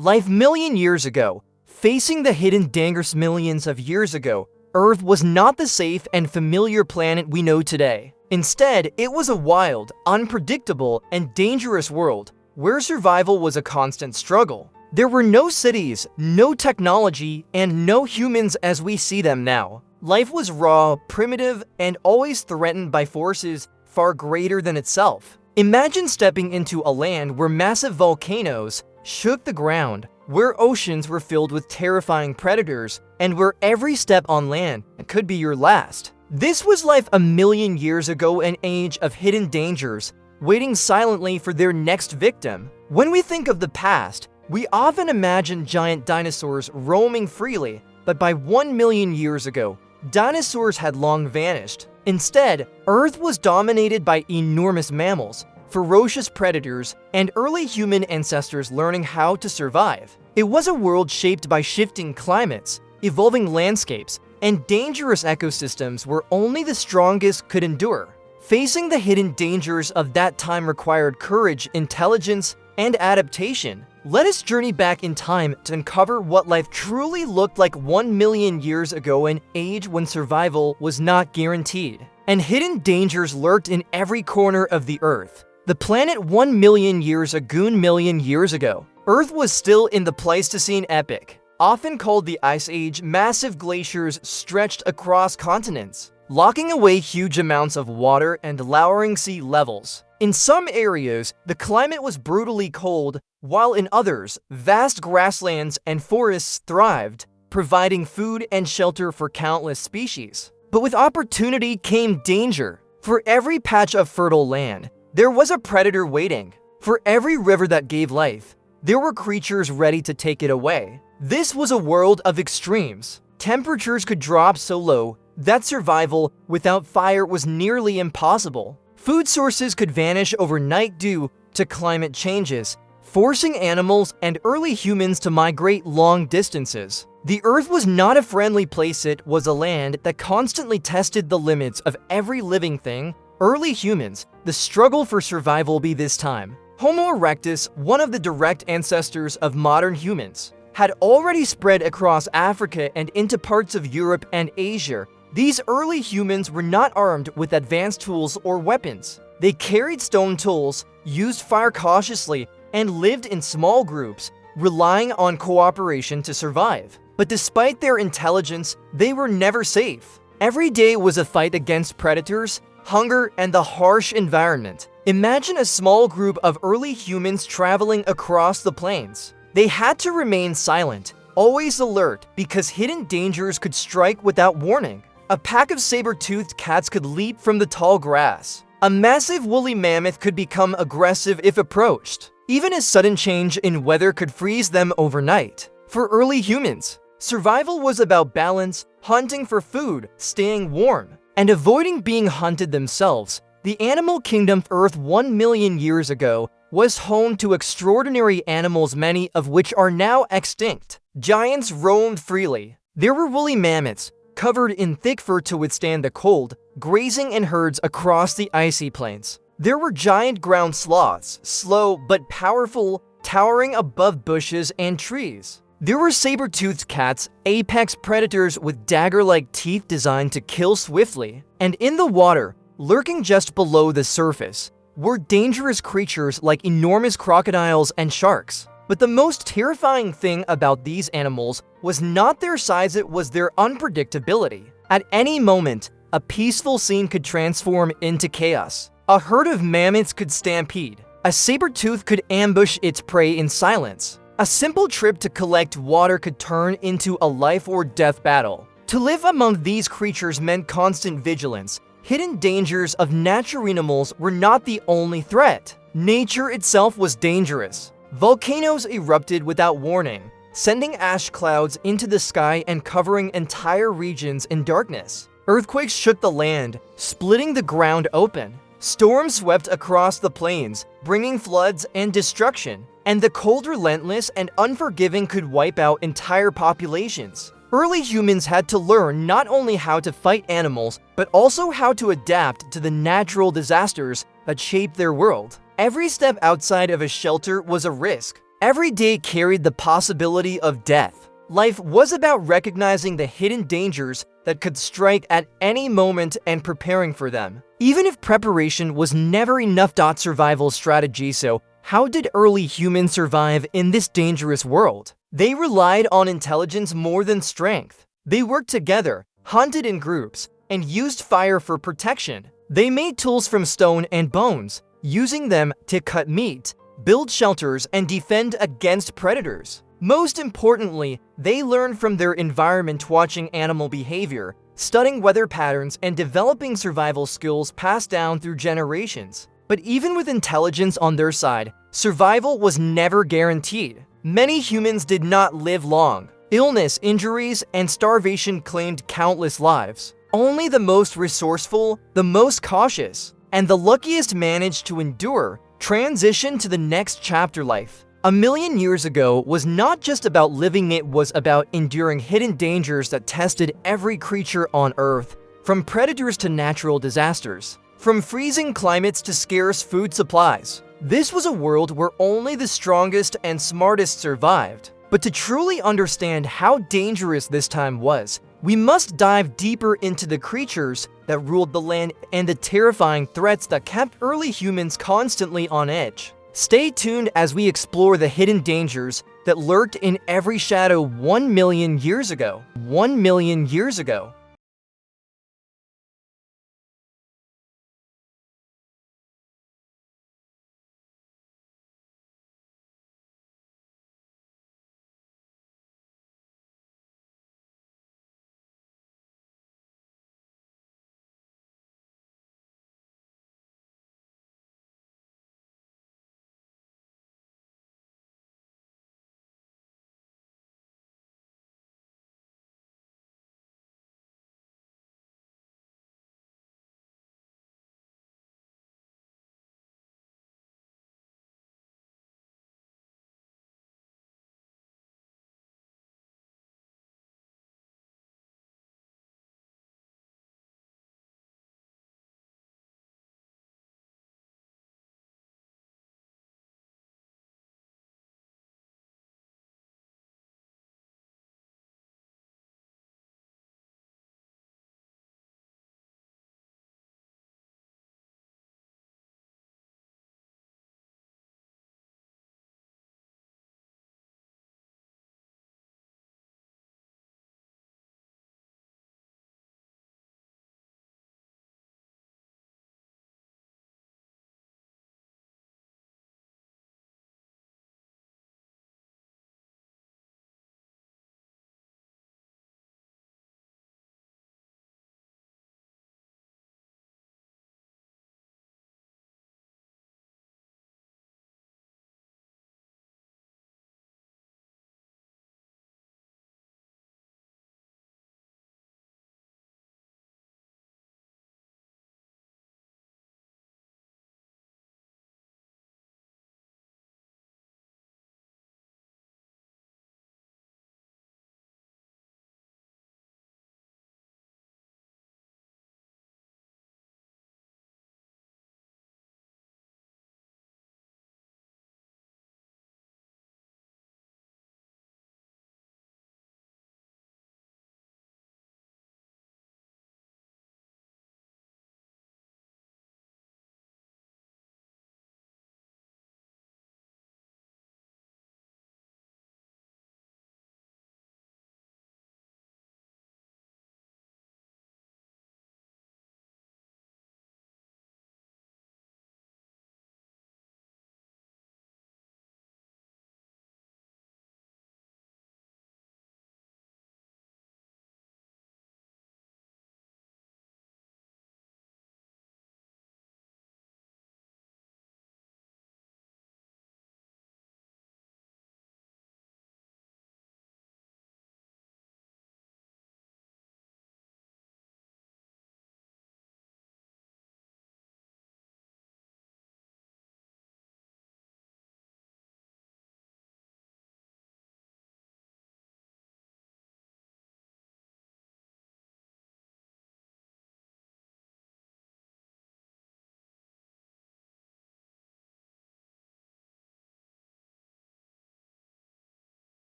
Life million years ago. Facing the hidden dangers millions of years ago, Earth was not the safe and familiar planet we know today. Instead, it was a wild, unpredictable, and dangerous world where survival was a constant struggle. There were no cities, no technology, and no humans as we see them now. Life was raw, primitive, and always threatened by forces far greater than itself. Imagine stepping into a land where massive volcanoes shook the ground, where oceans were filled with terrifying predators, and where every step on land could be your last. This was life a million years ago, an age of hidden dangers, waiting silently for their next victim. When we think of the past, we often imagine giant dinosaurs roaming freely, but by 1 million years ago, dinosaurs had long vanished. Instead, Earth was dominated by enormous mammals, ferocious predators, and early human ancestors learning how to survive. It was a world shaped by shifting climates, evolving landscapes, and dangerous ecosystems where only the strongest could endure. Facing the hidden dangers of that time required courage, intelligence, and adaptation. Let us journey back in time to uncover what life truly looked like 1 million years ago, an age when survival was not guaranteed, and hidden dangers lurked in every corner of the Earth. The planet 1 million years ago. Earth was still in the Pleistocene epoch. Often called the Ice Age, massive glaciers stretched across continents, locking away huge amounts of water and lowering sea levels. In some areas, the climate was brutally cold, while in others, vast grasslands and forests thrived, providing food and shelter for countless species. But with opportunity came danger. For every patch of fertile land, there was a predator waiting. For every river that gave life, there were creatures ready to take it away. This was a world of extremes. Temperatures could drop so low that survival without fire was nearly impossible. Food sources could vanish overnight due to climate changes, forcing animals and early humans to migrate long distances. The Earth was not a friendly place. It was a land that constantly tested the limits of every living thing. Early humans, the struggle for survival be this time. Homo erectus, one of the direct ancestors of modern humans, had already spread across Africa and into parts of Europe and Asia. These early humans were not armed with advanced tools or weapons. They carried stone tools, used fire cautiously, and lived in small groups, relying on cooperation to survive. But despite their intelligence, they were never safe. Every day was a fight against predators, hunger, and the harsh environment. Imagine a small group of early humans traveling across the plains. They had to remain silent, always alert, because hidden dangers could strike without warning. A pack of saber-toothed cats could leap from the tall grass. A massive woolly mammoth could become aggressive if approached. Even a sudden change in weather could freeze them overnight. For early humans, survival was about balance, hunting for food, staying warm, and avoiding being hunted themselves. The animal kingdom Earth 1 million years ago was home to extraordinary animals, many of which are now extinct. Giants roamed freely. There were woolly mammoths, covered in thick fur to withstand the cold, grazing in herds across the icy plains. There were giant ground sloths, slow but powerful, towering above bushes and trees. There were saber-toothed cats, apex predators with dagger-like teeth designed to kill swiftly. And in the water, lurking just below the surface, were dangerous creatures like enormous crocodiles and sharks. But the most terrifying thing about these animals was not their size, it was their unpredictability. At any moment, a peaceful scene could transform into chaos. A herd of mammoths could stampede. A saber-tooth could ambush its prey in silence. A simple trip to collect water could turn into a life-or-death battle. To live among these creatures meant constant vigilance. Hidden dangers of natural animals were not the only threat. Nature itself was dangerous. Volcanoes erupted without warning, sending ash clouds into the sky and covering entire regions in darkness. Earthquakes shook the land, splitting the ground open. Storms swept across the plains, bringing floods and destruction. And the cold, relentless, and unforgiving could wipe out entire populations. Early humans had to learn not only how to fight animals, but also how to adapt to the natural disasters that shaped their world. Every step outside of a shelter was a risk. Every day carried the possibility of death. Life was about recognizing the hidden dangers that could strike at any moment and preparing for them. Even if preparation was never enough. Survival strategy. So, how did early humans survive in this dangerous world? They relied on intelligence more than strength. They worked together, hunted in groups, and used fire for protection. They made tools from stone and bones, using them to cut meat, build shelters, and defend against predators. Most importantly, they learned from their environment, watching animal behavior, studying weather patterns, and developing survival skills passed down through generations. But even with intelligence on their side, survival was never guaranteed. Many humans did not live long. Illness, injuries, and starvation claimed countless lives. Only the most resourceful, the most cautious, and the luckiest managed to endure, transition to the next chapter. Life 1,000,000 years ago was not just about living, it was about enduring hidden dangers that tested every creature on Earth, from predators to natural disasters, from freezing climates to scarce food supplies. This was a world where only the strongest and smartest survived. But to truly understand how dangerous this time was, we must dive deeper into the creatures that ruled the land and the terrifying threats that kept early humans constantly on edge. Stay tuned as we explore the hidden dangers that lurked in every shadow 1,000,000 years ago. 1,000,000 years ago.